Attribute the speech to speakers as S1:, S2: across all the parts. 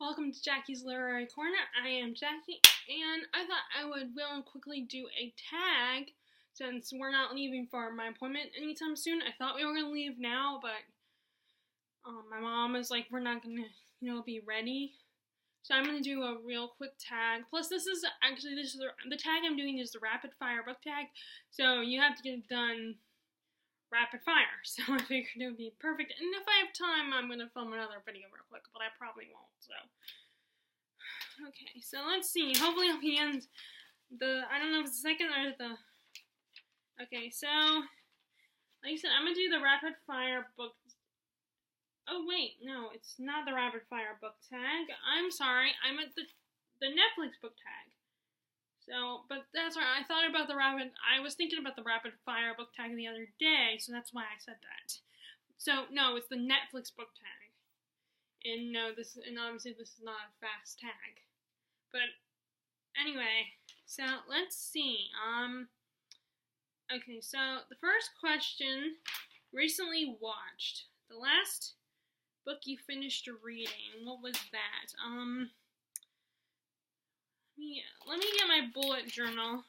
S1: Welcome to Jackie's Literary Corner. I am Jackie, and I thought I would real quickly do a tag since we're not leaving for my appointment anytime soon. I thought we were gonna leave now, but my mom is like, we're not gonna, be ready. So I'm gonna do a real quick tag. Plus, this is the tag I'm doing is the rapid fire book tag, so you have to get it done rapid fire. So I figured it would be perfect. And if I have time, I'm going to film another video real quick, but I probably won't, so. Okay, so let's see. Hopefully I'll be in I don't know if it's the second or the, okay, so, like I said, I'm going to do the rapid fire book, oh wait, no, it's not the rapid fire book tag. I'm sorry, I'm at the Netflix book tag. So, but that's right, I was thinking about the rapid fire book tag the other day, so that's why I said that. So, no, it's the Netflix book tag. And no, obviously this is not a fast tag. But, anyway, so let's see, okay, so the first question, recently watched, the last book you finished reading, what was that? Let me get my bullet journal.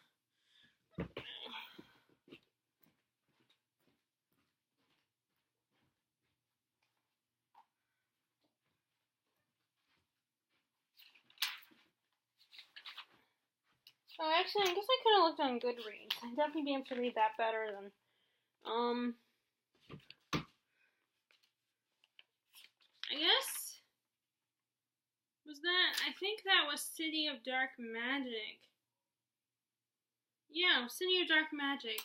S1: Oh, actually, I guess I could have looked on Goodreads. I'd definitely be able to read that better than, I guess, I think that was City of Dark Magic. Yeah, City of Dark Magic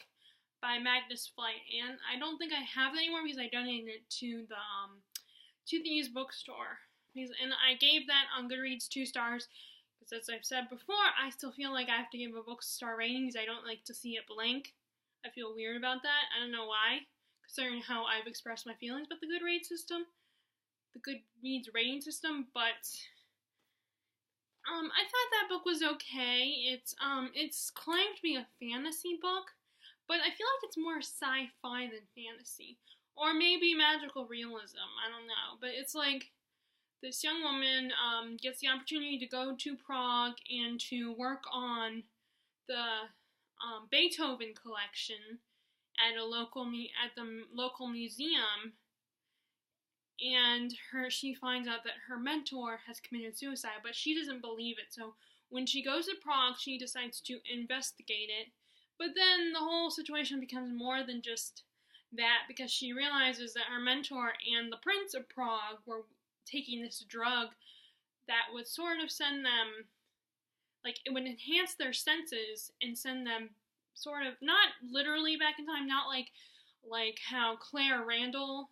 S1: by Magnus Flight, and I don't think I have it anymore because I donated it to the used bookstore. And I gave that on Goodreads 2 stars, because as I've said before, I still feel like I have to give a bookstore rating because I don't like to see it blank. I feel weird about that. I don't know why, considering how I've expressed my feelings about the Goodreads rating system, but I thought that book was okay. It's claimed to be a fantasy book, but I feel like it's more sci-fi than fantasy. Or maybe magical realism, I don't know. But it's like, this young woman gets the opportunity to go to Prague and to work on the Beethoven collection at the local museum, and she finds out that her mentor has committed suicide, but she doesn't believe it. So when she goes to Prague, she decides to investigate it. But then the whole situation becomes more than just that, because she realizes that her mentor and the Prince of Prague were taking this drug that would sort of send them, like, it would enhance their senses and send them sort of, not literally back in time, not like how Claire Randall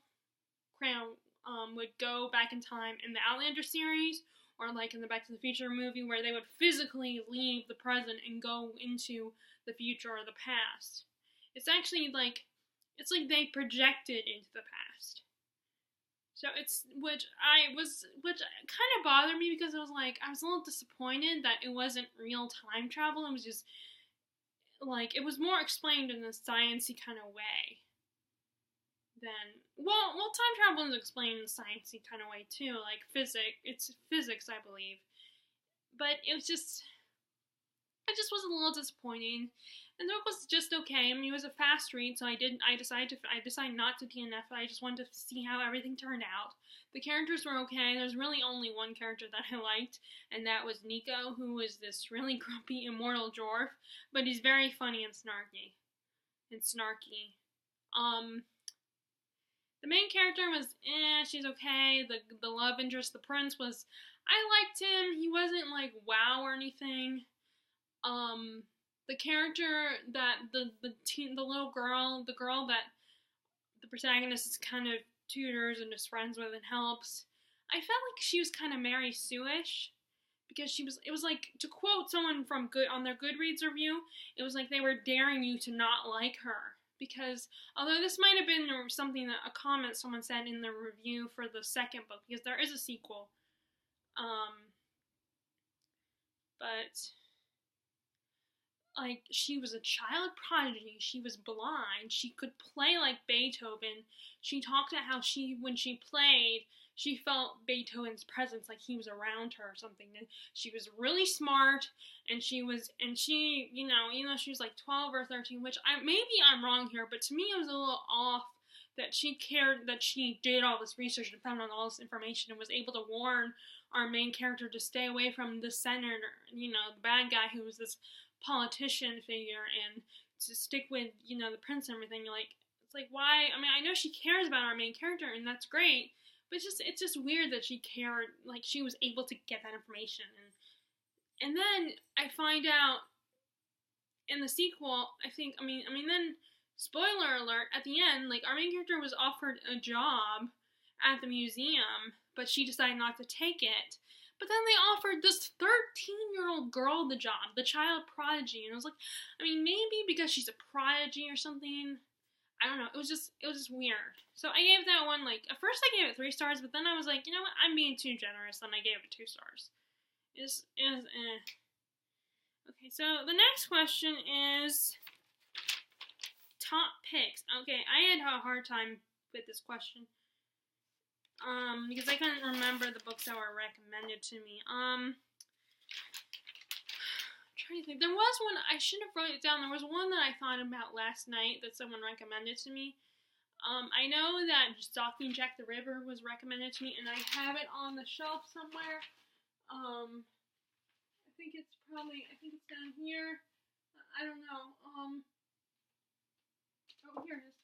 S1: would go back in time in the Outlander series, or like in the Back to the Future movie, where they would physically leave the present and go into the future or the past. It's actually like, it's like they projected into the past. So which kind of bothered me, because I was a little disappointed that it wasn't real time travel. It was just like, it was more explained in a sciencey kind of way than, well, time travel is explained in a sciencey kind of way too, like it's physics, I believe. But it just was a little disappointing. And the book was just okay. I mean, it was a fast read, so I decided not to DNF it. I just wanted to see how everything turned out. The characters were okay. There's really only one character that I liked, and that was Nico, who was this really grumpy, immortal dwarf, but he's very funny and snarky. The main character was, she's okay. The love interest, the prince, I liked him. He wasn't like wow or anything. The character that the little girl, the girl that the protagonist is kind of tutors and is friends with and helps, I felt like she was kind of Mary Sue-ish, because it was like, to quote someone on their Goodreads review, it was like they were daring you to not like her. Because, although this might have been a comment someone said in the review for the second book, because there is a sequel, but, like, she was a child prodigy, she was blind, she could play like Beethoven, she talked about how when she played, she felt Beethoven's presence, like he was around her or something. And she was really smart, and she, you know, even though she was like 12 or 13, which maybe I'm wrong here, but to me it was a little off that she cared, that she did all this research and found out all this information and was able to warn our main character to stay away from the senator, you know, the bad guy who was this politician figure, and to stick with, you know, the prince and everything. You're like, it's like, why? I mean, I know she cares about our main character, and that's great, but it's just weird that she cared, like she was able to get that information. And then I find out in the sequel, then spoiler alert, at the end, like our main character was offered a job at the museum, but she decided not to take it. But then they offered this 13-year-old girl the job, the child prodigy, and I was like, I mean, maybe because she's a prodigy or something. I don't know. It was just weird. So I gave that one, like, at first I gave it 3 stars, but then I was like, you know what, I'm being too generous, and I gave it 2 stars. Okay, so the next question is top picks. Okay, I had a hard time with this question. Because I couldn't remember the books that were recommended to me. I'm trying to think. There was one, I should have wrote it down. There was one that I thought about last night that someone recommended to me. I know that Stalking Jack the Ripper was recommended to me, and I have it on the shelf somewhere. I think it's down here. I don't know. Oh, here it is.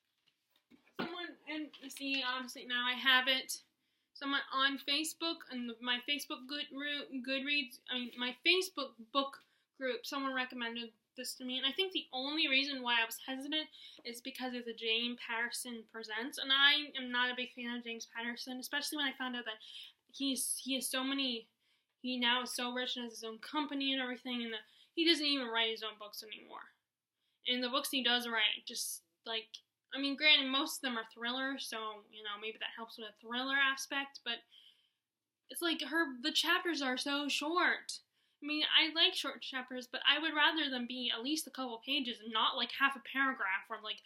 S1: Someone, and you see, obviously now I have it. Someone on Facebook, and my Facebook my Facebook book group, someone recommended this to me, and I think the only reason why I was hesitant is because it's a James Patterson Presents, and I am not a big fan of James Patterson, especially when I found out that he now is so rich and has his own company and everything, and that he doesn't even write his own books anymore. And the books he does write, just like, I mean, granted, most of them are thrillers, so, you know, maybe that helps with a thriller aspect, but it's like the chapters are so short. I mean, I like short chapters, but I would rather them be at least a couple pages and not like half a paragraph or like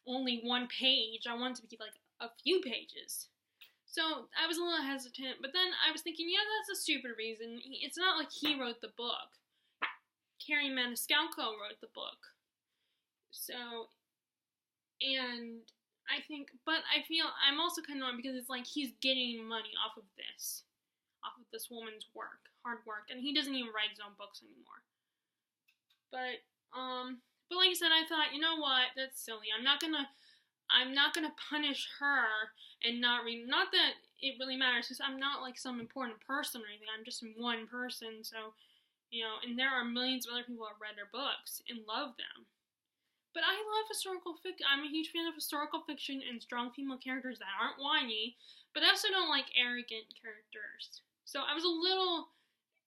S1: only 1 page. I want it to be like a few pages. So I was a little hesitant, but then I was thinking, yeah, that's a stupid reason. It's not like he wrote the book. Kerri Maniscalco wrote the book. So, and I think, but I feel I'm also kind of annoyed because it's like he's getting money off of this woman's hard work, and he doesn't even write his own books anymore. But like I said, I thought, you know what, that's silly. I'm not gonna punish her and not read. Not that it really matters, because I'm not like some important person or anything. I'm just one person, so, you know, and there are millions of other people who have read their books and love them. But I love historical fiction. I'm a huge fan of historical fiction and strong female characters that aren't whiny, but I also don't like arrogant characters. So I was a little,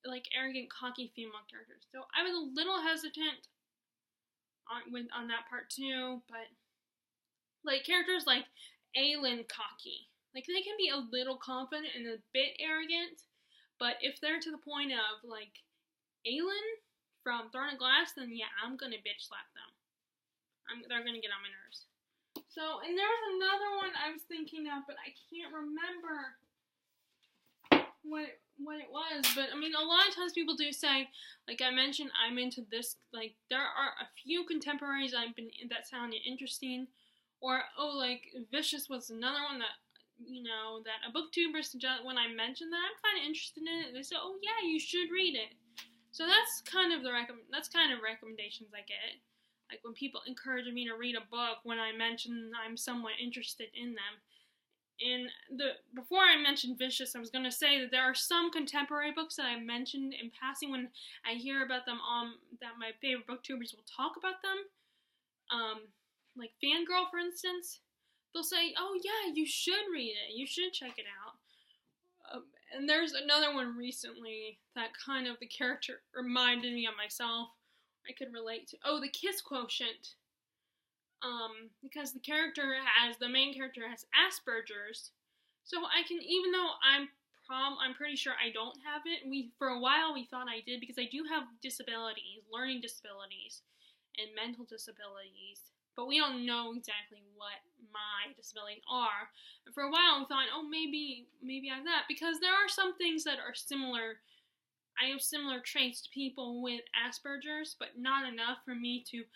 S1: like, arrogant, cocky female characters. So I was a little hesitant on that part too, but, like, characters like Aelin cocky. Like, they can be a little confident and a bit arrogant, but if they're to the point of, like, Aelin from Throne of Glass, then yeah, I'm gonna bitch slap them. They're gonna get on my nerves. So, and there was another one I was thinking of, but I can't remember what it was. But I mean, a lot of times people do say, like I mentioned, I'm into this. Like, there are a few contemporaries that sounded interesting, or like Vicious was another one that, you know, that a booktuber suggested when I mentioned that I'm kind of interested in it. They said, oh yeah, you should read it. So that's kind of recommendations I get. Like when people encourage me to read a book when I mention I'm somewhat interested in them. And before I mentioned Vicious, I was going to say that there are some contemporary books that I mentioned in passing when I hear about them, that my favorite booktubers will talk about them. Like Fangirl, for instance. They'll say, oh yeah, you should read it. You should check it out. And there's another one recently that kind of the character reminded me of myself. I could relate to. Oh, The Kiss Quotient. Because the main character has Asperger's, so I can, even though I'm pretty sure I don't have it. For a while we thought I did, because I do have disabilities, learning disabilities, and mental disabilities. but we don't know exactly what my disabilities are. And for a while, I thought, oh, maybe I have that, because there are some things that are similar. I have similar traits to people with Asperger's, but not enough for me to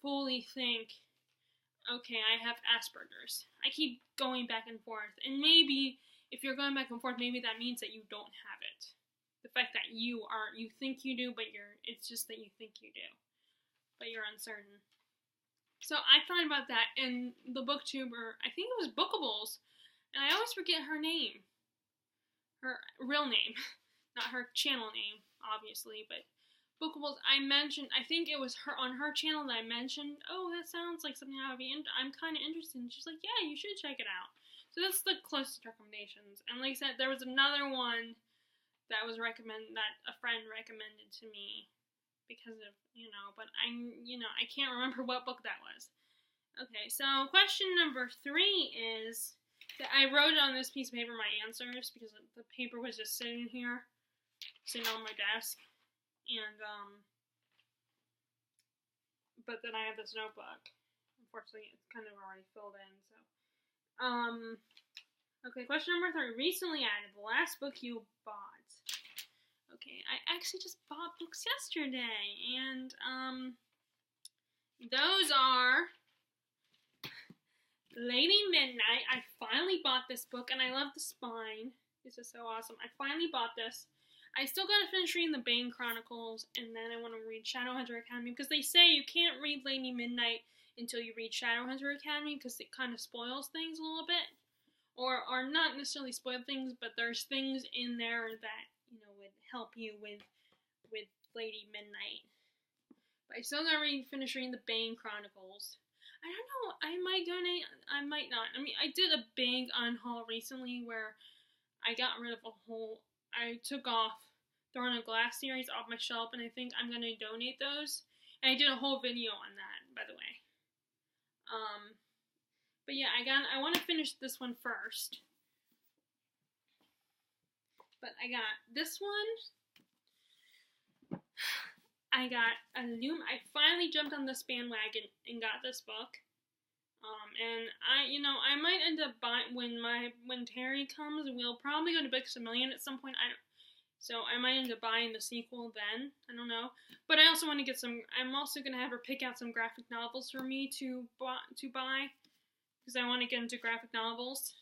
S1: fully think, okay, I have Asperger's. I keep going back and forth, and maybe if you're going back and forth, maybe that means that you don't have it. The fact that you think you do, but it's just that you think you do, but you're uncertain. So I thought about that, and the booktuber, I think it was Bookables, and I always forget her name. Her real name. Not her channel name, obviously, but Bookables, I think it was her on her channel that I mentioned, oh, that sounds like something I'm kind of interested in. She's like, yeah, you should check it out. So that's the closest recommendations. And like I said, there was another one that was that a friend recommended to me, because of, but I can't remember what book that was. Okay, so question number 3 is that I wrote on this piece of paper my answers, because the paper was just sitting on my desk, and but then I have this notebook. Unfortunately, it's kind of already filled in, so okay, question number 3. Recently added, the last book you bought. Okay, I actually just bought books yesterday, and those are Lady Midnight. I finally bought this book, and I love the spine. This is so awesome. I finally bought this. I still gotta finish reading the Bane Chronicles, and then I want to read Shadowhunter Academy, because they say you can't read Lady Midnight until you read Shadowhunter Academy, because it kind of spoils things a little bit. Or not necessarily spoil things, but there's things in there that would help you with Lady Midnight. But I still gotta finish reading the Bane Chronicles. I don't know. I might donate. I might not. I mean, I did a big unhaul recently where I got rid of I took off Throne of Glass series off my shelf, and I think I'm gonna donate those. And I did a whole video on that, by the way. But yeah, I want to finish this one first. But I got this one. I got I finally jumped on this bandwagon and got this book. And I might end up buying when Terry comes. We'll probably go to Books A Million at some point. So I might end up buying the sequel then. I don't know. But I also want to get some. I'm also gonna have her pick out some graphic novels for me to buy, because I want to get into graphic novels.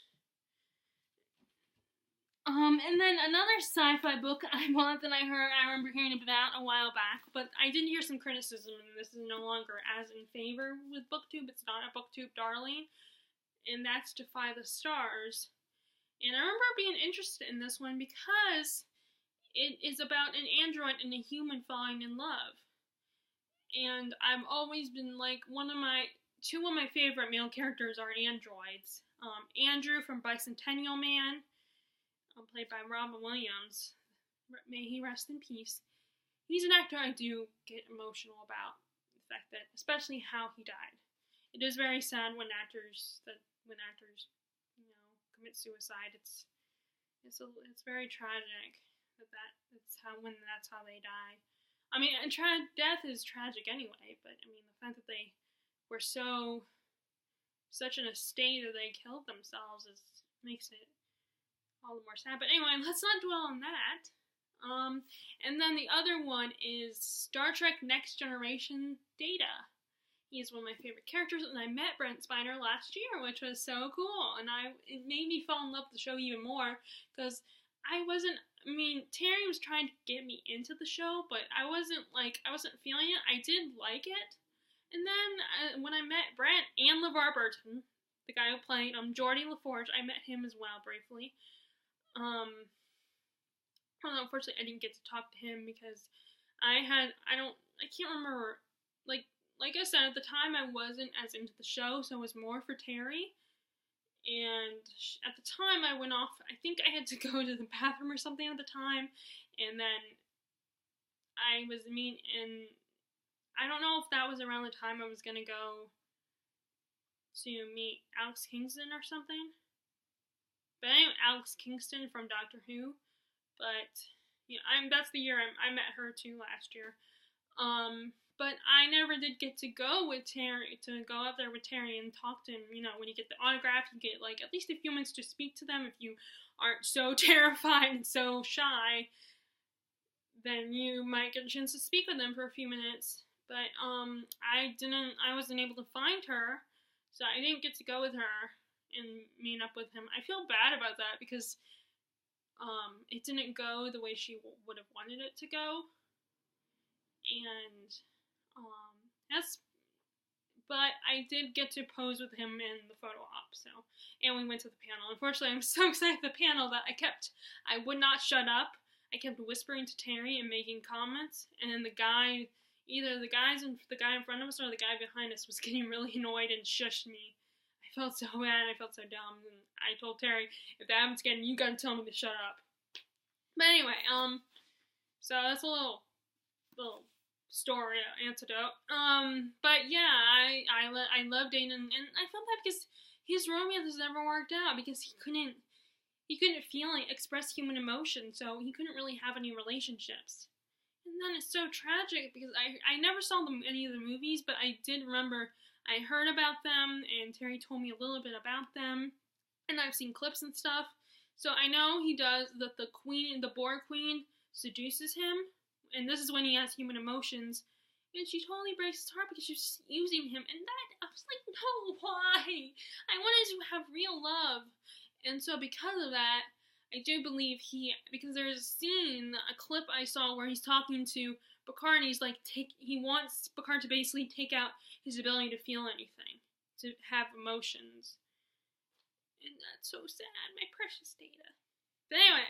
S1: And then another sci-fi book I bought that I remember hearing about a while back, but I did hear some criticism, and this is no longer as in favor with BookTube. It's not a BookTube darling, and that's Defy the Stars. And I remember being interested in this one because it is about an android and a human falling in love. And I've always been like, two of my favorite male characters are androids. Andrew from Bicentennial Man, played by Robin Williams. May he rest in peace. He's an actor I do get emotional about, the fact that, especially how he died. It is very sad when actors commit suicide. It's very tragic that's how they die. I mean, death is tragic anyway, but I mean the fact that they were such in a state that they killed themselves makes it all the more sad. But anyway, let's not dwell on that. And then the other one is Star Trek Next Generation Data. He's one of my favorite characters, and I met Brent Spiner last year, which was so cool. And it made me fall in love with the show even more, because Terry was trying to get me into the show, but I wasn't feeling it. I did like it. And then when I met Brent and LeVar Burton, the guy who played Geordi LaForge, I met him as well briefly. Unfortunately, I didn't get to talk to him because I can't remember, like I said, at the time I wasn't as into the show, so it was more for Terry. And at the time I went off, I think I had to go to the bathroom or something at the time, and then I don't know if that was around the time I was gonna go to meet Alex Kingston or something. But anyway, Alex Kingston from Doctor Who. But that's the year I met her too last year. But I never did get to go with Terry, to go out there with Terry and talk to him. You know, when you get the autograph, you get like at least a few minutes to speak to them. If you aren't so terrified and so shy, then you might get a chance to speak with them for a few minutes. But I wasn't able to find her, so I didn't get to go with her and meet up with him. I feel bad about that because it didn't go the way she would have wanted it to go, and that's. But I did get to pose with him in the photo op, and we went to the panel. Unfortunately, I'm so excited for the panel that I would not shut up. I kept whispering to Terry and making comments, and then either the guy in front of us or the guy behind us was getting really annoyed and shushed me. I felt so bad. I felt so dumb, and I told Terry, if that happens again, you gotta tell me to shut up. But anyway, so that's a little story antidote. But yeah, I love Dane, and I felt that because his romance never worked out because he couldn't express human emotion, so he couldn't really have any relationships. And then it's so tragic because I never saw any of the movies, but I did remember I heard about them, and Terry told me a little bit about them, and I've seen clips and stuff. So I know he does that. The Boar Queen seduces him, and this is when he has human emotions, and she totally breaks his heart because she's just using him. And I was like, no, why? I wanted to have real love. And so because of that, I do believe because there's a clip I saw where he's talking to Picard, and he's like, he wants Picard to basically take out his ability to feel anything, to have emotions. And that's so sad, my precious Data. But anyway,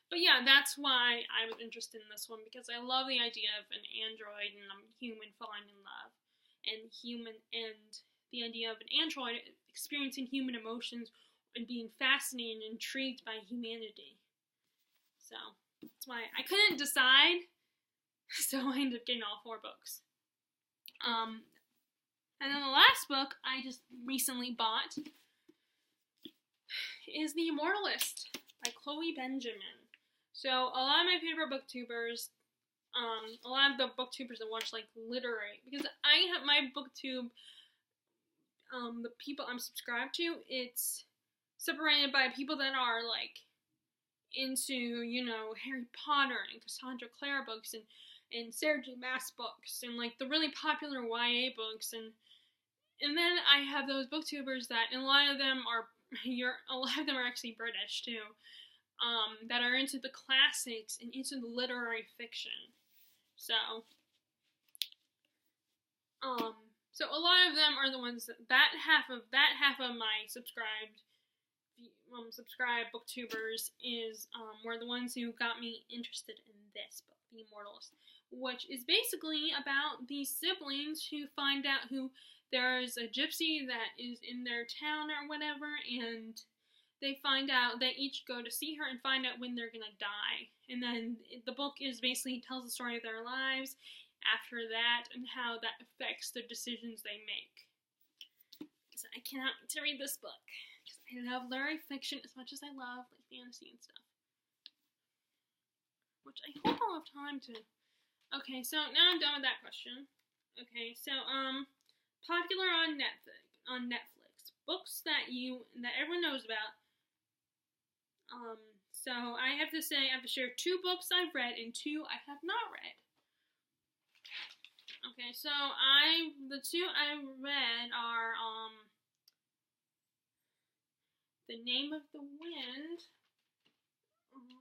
S1: but yeah, that's why I was interested in this one, because I love the idea of an android and a human falling in love, and the idea of an android experiencing human emotions and being fascinated and intrigued by humanity. So that's why I couldn't decide, so I ended up getting all 4 books. And then the last book I just recently bought is The Immortalist by Chloe Benjamin. So a lot of my favorite booktubers, a lot of the booktubers that watch like literary, because I have my booktube, the people I'm subscribed to, it's separated by people that are like into, you know, Harry Potter and Cassandra Clare books and Sarah J. Maas books and like the really popular YA books, and then I have those booktubers that, and a lot of them are actually British too, that are into the classics and into the literary fiction. So a lot of them are the ones that half of my subscribed booktubers were the ones who got me interested in this book, The Immortalist, which is basically about these siblings who find out who there's a gypsy that is in their town or whatever, and they find out, they each go to see her and find out when they're gonna die. And then the book is basically tells the story of their lives after that and how that affects the decisions they make. So I cannot wait to read this book, because I love literary fiction as much as I love like fantasy and stuff. Which I hope I'll have time to. Okay, so now I'm done with that question. Okay, so popular on Netflix. Books that everyone knows about. So I have to share 2 books I've read and 2 I have not read. Okay, so the 2 I read are The Name of the Wind. Where's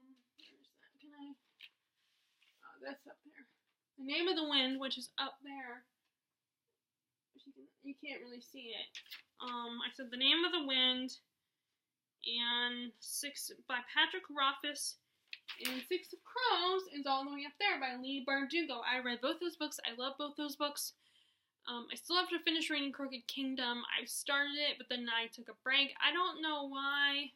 S1: that? Oh, that's up there. The Name of the Wind, which is up there. You can't really see it. I said The Name of the Wind, and 6 by Patrick Rothfuss, and 6 of Crows is all the way up there by Leigh Bardugo. I read both those books. I love both those books. I still have to finish reading Crooked Kingdom. I started it, but then I took a break. I don't know why.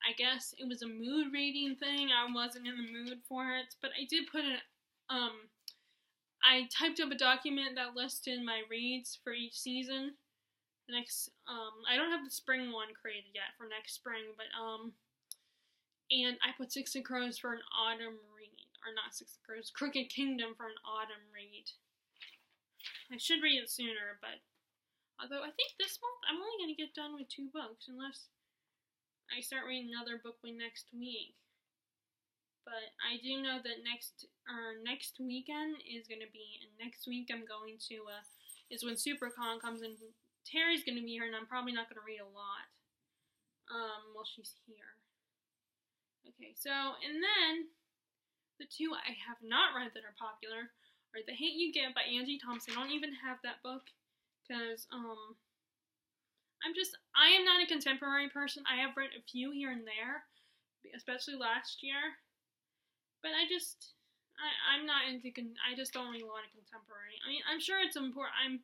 S1: I guess it was a mood reading thing. I wasn't in the mood for it, but I did put it. I typed up a document that listed my reads for each season. The next, I don't have the spring one created yet for next spring, but, and I put 6 of Crows for an autumn read, or not Six of Crows, Crooked Kingdom for an autumn read. I should read it sooner, but although I think this month I'm only going to get done with 2 books unless I start reading another book by next week. But I do know that next weekend is going to be, and next week I'm going to, is when SuperCon comes in. Terry's going to be here, and I'm probably not going to read a lot while she's here. Okay, so, and then the 2 I have not read that are popular are The Hate U Give by Angie Thompson. I don't even have that book because I am not a contemporary person. I have read a few here and there, especially last year, but I'm not into, I just don't read a lot of contemporary. I mean, I'm sure it's important,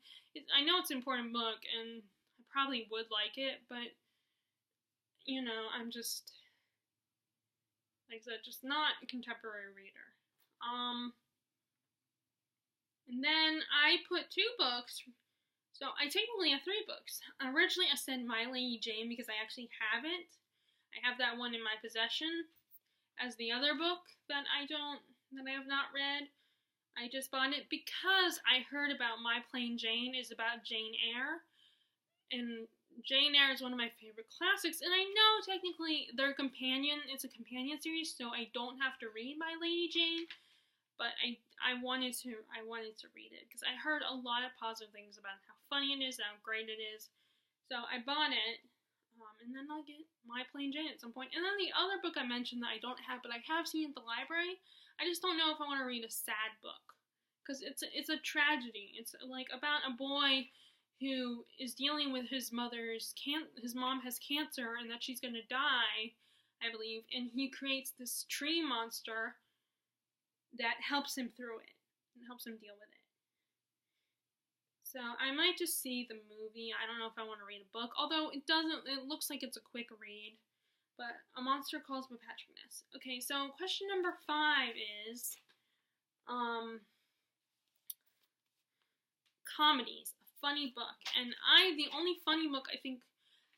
S1: I know it's an important book, and I probably would like it, but, you know, I'm just, like I said, just not a contemporary reader. And then I put 2 books, so I technically have 3 books. Originally I said My Lady Jane because I actually have it. I have that one in my possession as the other book that I have not read. I just bought it because I heard about My Plain Jane is about Jane Eyre, and Jane Eyre is one of my favorite classics, and I know technically it's a companion series, so I don't have to read My Lady Jane, but I wanted to read it because I heard a lot of positive things about how funny it is, how great it is. So I bought it, and then I'll get My Plain Jane at some point. And then the other book I mentioned that I don't have, but I have seen at the library, I just don't know if I want to read a sad book because it's a tragedy. It's like about a boy who is dealing with his mom has cancer and that she's going to die, I believe, and he creates this tree monster that helps him through it and helps him deal with it. So I might just see the movie. I don't know if I want to read a book, although it looks like it's a quick read. But A Monster Calls by Patrick Ness. Okay, so question number 5 is comedies, a funny book. And the only funny book I think,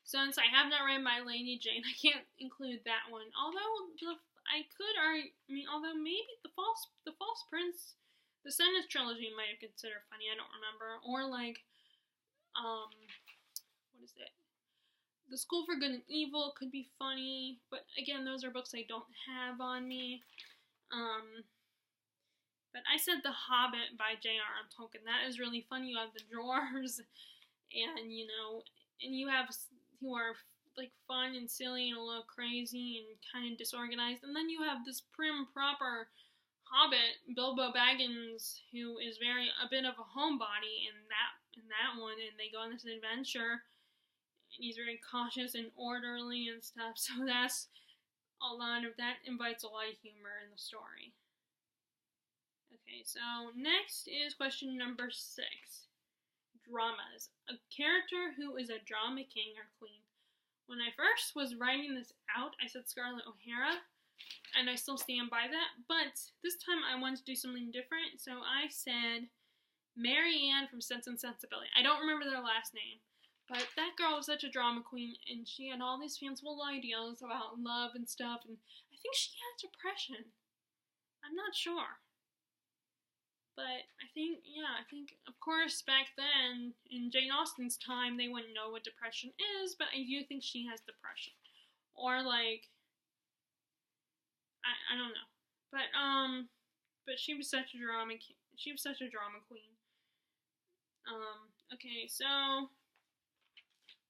S1: since I have not read My Lady Jane, I can't include that one. Although although maybe the False Prince, the Sentence trilogy might have considered funny. I don't remember. Or like, what is it? The School for Good and Evil could be funny, but again, those are books I don't have on me. But I said The Hobbit by J.R.R. Tolkien. That is really funny. You have the dwarves, and you have who are like fun and silly and a little crazy and kind of disorganized, and then you have this prim proper Hobbit, Bilbo Baggins, who is a bit of a homebody in that one, and they go on this adventure, and he's very cautious and orderly and stuff, so that invites a lot of humor in the story. Okay, so next is question number 6. Dramas. A character who is a drama king or queen. When I first was writing this out, I said Scarlett O'Hara, and I still stand by that, but this time I wanted to do something different, so I said Mary Ann from Sense and Sensibility. I don't remember their last name, but that girl was such a drama queen, and she had all these fanciful ideas about love and stuff, and I think she had depression. I'm not sure. But I think, of course, back then, in Jane Austen's time, they wouldn't know what depression is, but I do think she has depression. Or, like, I don't know. But she was such a drama queen. Okay, so,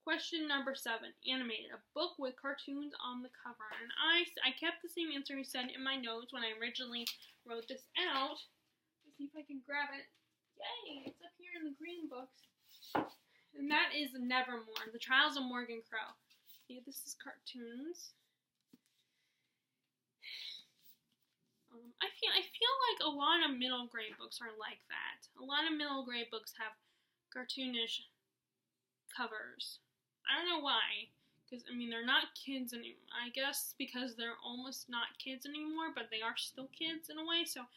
S1: question number 7, animated, a book with cartoons on the cover. And I kept the same answer I said in my notes when I originally wrote this out. See if I can grab it. Yay! It's up here in the green books. And that is Nevermore, The Trials of Morgan Crow. Okay, this is cartoons. I feel like a lot of middle grade books are like that. A lot of middle grade books have cartoonish covers. I don't know why. Because, they're not kids anymore. I guess because they're almost not kids anymore, but they are still kids in a way, so...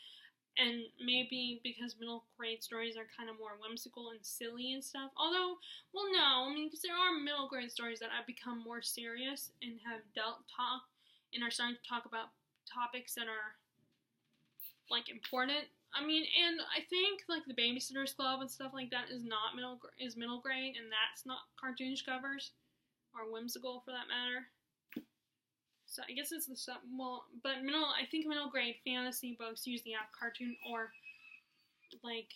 S1: And maybe because middle grade stories are kind of more whimsical and silly and stuff. Although, well, no, because there are middle grade stories that have become more serious and have are starting to talk about topics that are like important. I mean, and I think like the Babysitters Club and stuff like that is not middle grade, and that's not cartoonish covers or whimsical for that matter. So I guess it's the stuff. Well, but I think middle grade fantasy books usually have cartoon like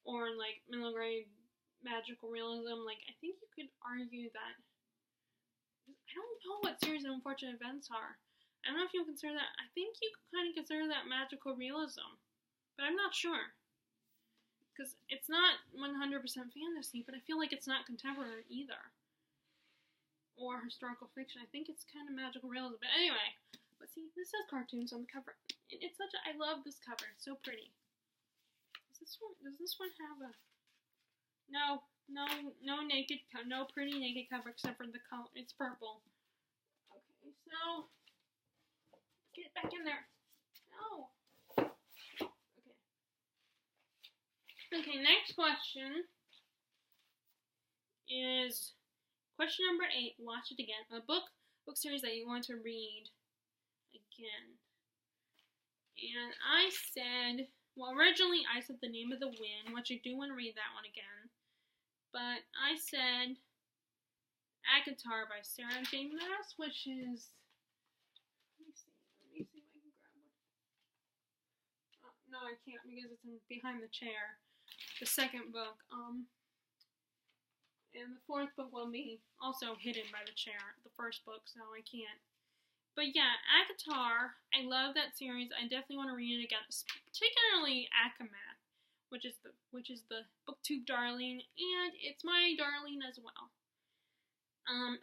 S1: like middle grade magical realism. Like I think you could argue that. I don't know what series of unfortunate events are. I don't know if you consider that. I think you could kind of consider that magical realism, but I'm not sure because it's not 100% fantasy. But I feel like it's not contemporary either, or historical fiction. I think it's kind of magical realism. But anyway, but see, this says cartoons on the cover. It's such a. I love this cover. It's so pretty. Does this one have a? No, no pretty naked cover except for the color. It's purple. Okay, so get back in there. No. Okay. Okay, next question is question number 8. Watch it again. A book series that you want to read again. And I said, well, originally I said The Name of the Wind, which I do want to read that one again. But I said ACOTAR by Sarah J. Maas, which is, let me see if I can grab one. No, I can't because it's behind the chair. The second book. And the fourth book will be also hidden by the chair. The first book, so I can't. But yeah, ACOTAR, I love that series. I definitely want to read it again, particularly ACOMAF, which is the booktube darling, and it's my darling as well.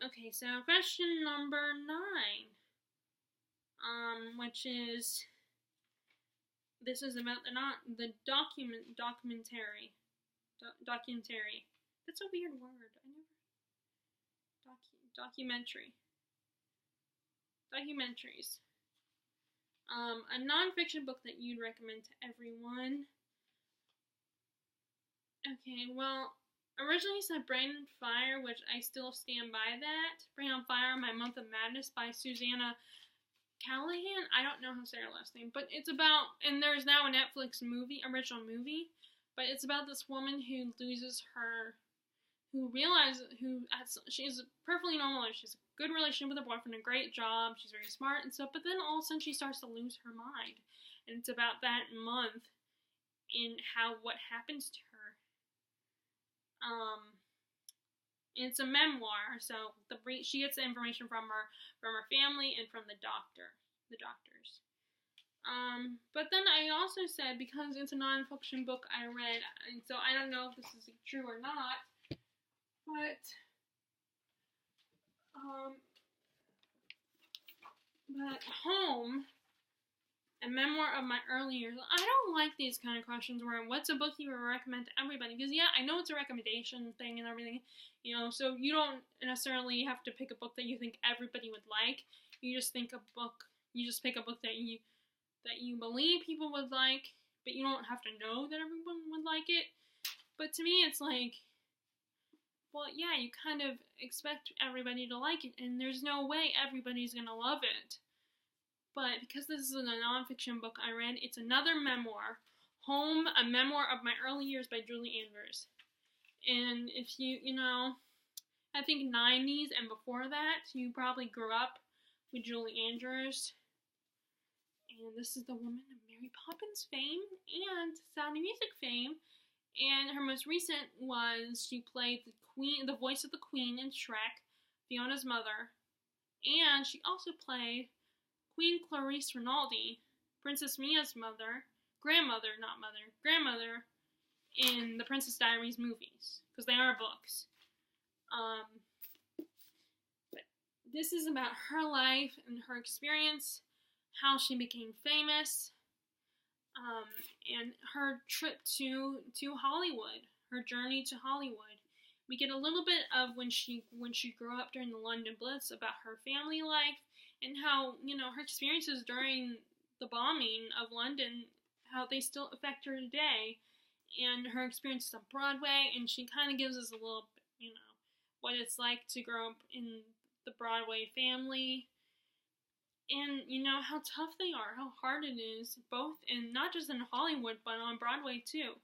S1: Okay, so question number 9, which is, this is about the documentary. That's a weird word. Documentaries. A non-fiction book that you'd recommend to everyone. Okay, well, originally said Brain on Fire, which I still stand by that. Brain on Fire, My Month of Madness by Susanna Callahan. I don't know how to say her last name, but it's about, and there's now a Netflix original movie, but it's about this woman who loses her, she's perfectly normal life. She has a good relationship with her boyfriend, a great job, she's very smart and stuff, but then all of a sudden she starts to lose her mind. And it's about that month in what happens to her. It's a memoir, so she gets the information from her family and from the doctors. But then I also said, because it's a non-fiction book I read, and so I don't know if this is true or not, but Home, a memoir of my early years. I don't like these kind of questions where what's a book you would recommend to everybody? Because yeah, I know it's a recommendation thing and everything, so you don't necessarily have to pick a book that you think everybody would like. You just pick a book that you believe people would like, but you don't have to know that everyone would like it. But to me, it's like, well, yeah, you kind of expect everybody to like it, and there's no way everybody's gonna love it. But because this is a nonfiction book I read, it's another memoir. Home, a memoir of my early years by Julie Andrews. And if I think 90s and before that, you probably grew up with Julie Andrews. And this is the woman of Mary Poppins fame and Sound of Music fame. And her most recent was she played the voice of the Queen in Shrek, Fiona's mother. And she also played Queen Clarice Rinaldi, Princess Mia's grandmother in the Princess Diaries movies, because they are books. But this is about her life and her experience, how she became famous, and her trip to Hollywood, her journey to Hollywood. We get a little bit of when she grew up during the London Blitz, about her family life, and how, her experiences during the bombing of London, how they still affect her today, and her experiences on Broadway, and she kind of gives us a little, what it's like to grow up in the Broadway family. and you know how tough they are, how hard it is, both in not just in Hollywood but on Broadway too.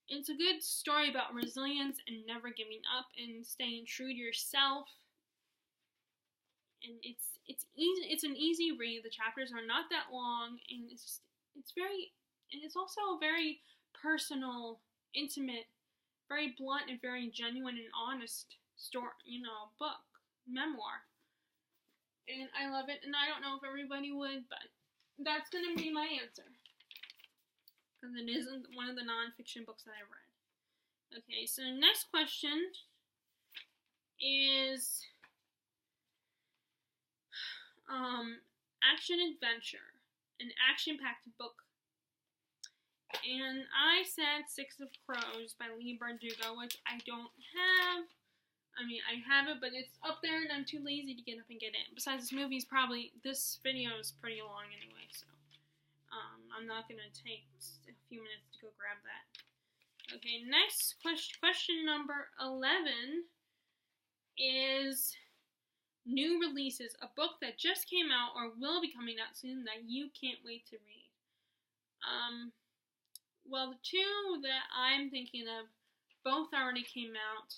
S1: It's a good story about resilience and never giving up and staying true to yourself. And it's easy. It's an easy read. The chapters are not that long, and it's also a very personal, intimate, very blunt and very genuine and honest story. Book, memoir, and I love it. And I don't know if everybody would, but that's gonna be my answer because it isn't one of the nonfiction books that I read. Okay, so next question is action adventure, an action-packed book. And I said Six of Crows by Leigh Bardugo, which I don't have. I mean, I have it, but it's up there, and I'm too lazy to get up and get it. Besides, this video is pretty long anyway, so I'm not gonna take a few minutes to go grab that. Okay, next question number 11 is new releases, a book that just came out or will be coming out soon that you can't wait to read. Well, the two that I'm thinking of both already came out.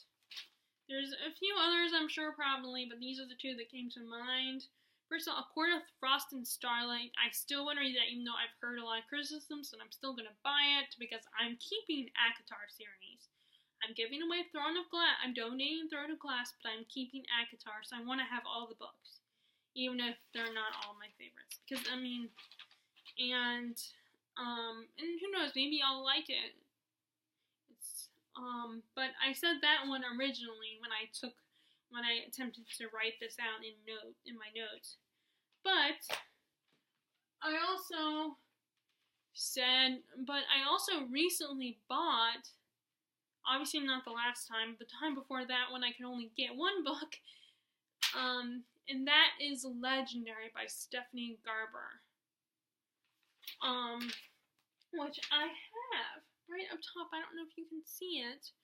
S1: There's a few others I'm sure probably, but these are the two that came to mind. First of all, A Court of Frost and Starlight. I still want to read that even though I've heard a lot of criticisms, and I'm still going to buy it because I'm keeping ACOTAR series. I'm giving away Throne of Glass. I'm donating Throne of Glass, but I'm keeping ACOTAR, so I want to have all the books, even if they're not all my favorites. Because and who knows? Maybe I'll like it. But I said that one originally when I attempted to write this out in my notes. But I also recently bought. Obviously not the last time, the time before that when I could only get one book, and that is Legendary by Stephanie Garber, which I have right up top. I don't know if you can see it,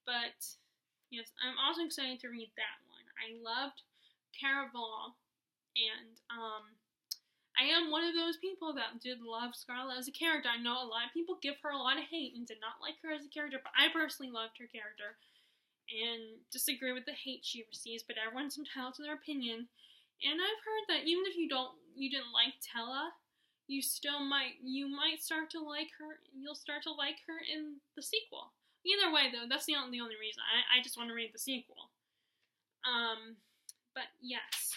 S1: but yes, I'm also excited to read that one. I loved Caraval, and I am one of those people that did love Scarlett as a character. I know a lot of people give her a lot of hate and did not like her as a character, but I personally loved her character and disagree with the hate she receives, but everyone's entitled to their opinion. And I've heard that even if you didn't like Tella, you might start to like her. You'll start to like her in the sequel. Either way, though, that's the only reason. I just want to read the sequel. But yes.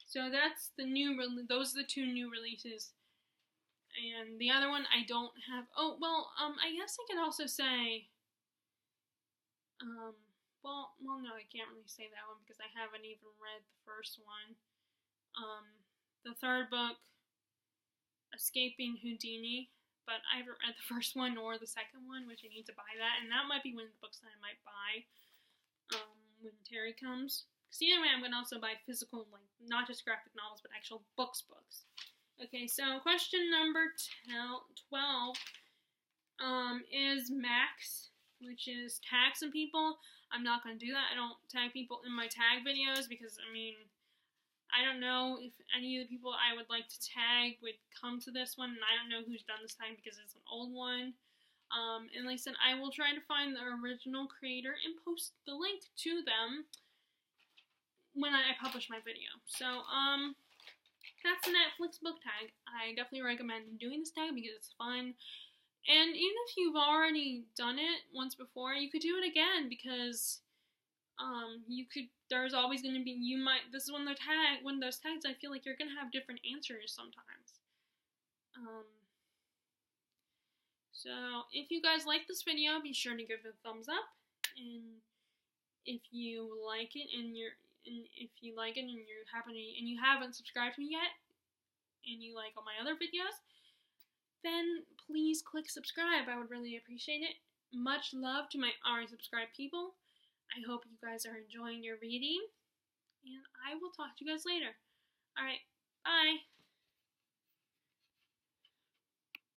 S1: So that's those are the two new releases. And the other one I don't have. Oh, well, I guess I could also say, well, no, I can't really say that one because I haven't even read the first one. The third book, Escaping Houdini, but I haven't read the first one or the second one, which I need to buy that, and that might be one of the books that I might buy, when Terry comes. Because either way, I'm going to also buy physical, like, not just graphic novels, but actual books. Okay, so question number 12 is Max, which is tag some people. I'm not going to do that. I don't tag people in my tag videos because, I don't know if any of the people I would like to tag would come to this one, and I don't know who's done this tag because it's an old one. And like I said, I will try to find the original creator and post the link to them when I publish my video. So, that's the Netflix book tag. I definitely recommend doing this tag because it's fun. And even if you've already done it once before, you could do it again because, there's always going to be, this is one of those tags I feel like you're going to have different answers sometimes. So, if you guys like this video, be sure to give it a thumbs up. And if you like it and you haven't subscribed to me yet, and you like all my other videos, then please click subscribe. I would really appreciate it. Much love to my already subscribed people. I hope you guys are enjoying your reading, and I will talk to you guys later. Alright, bye!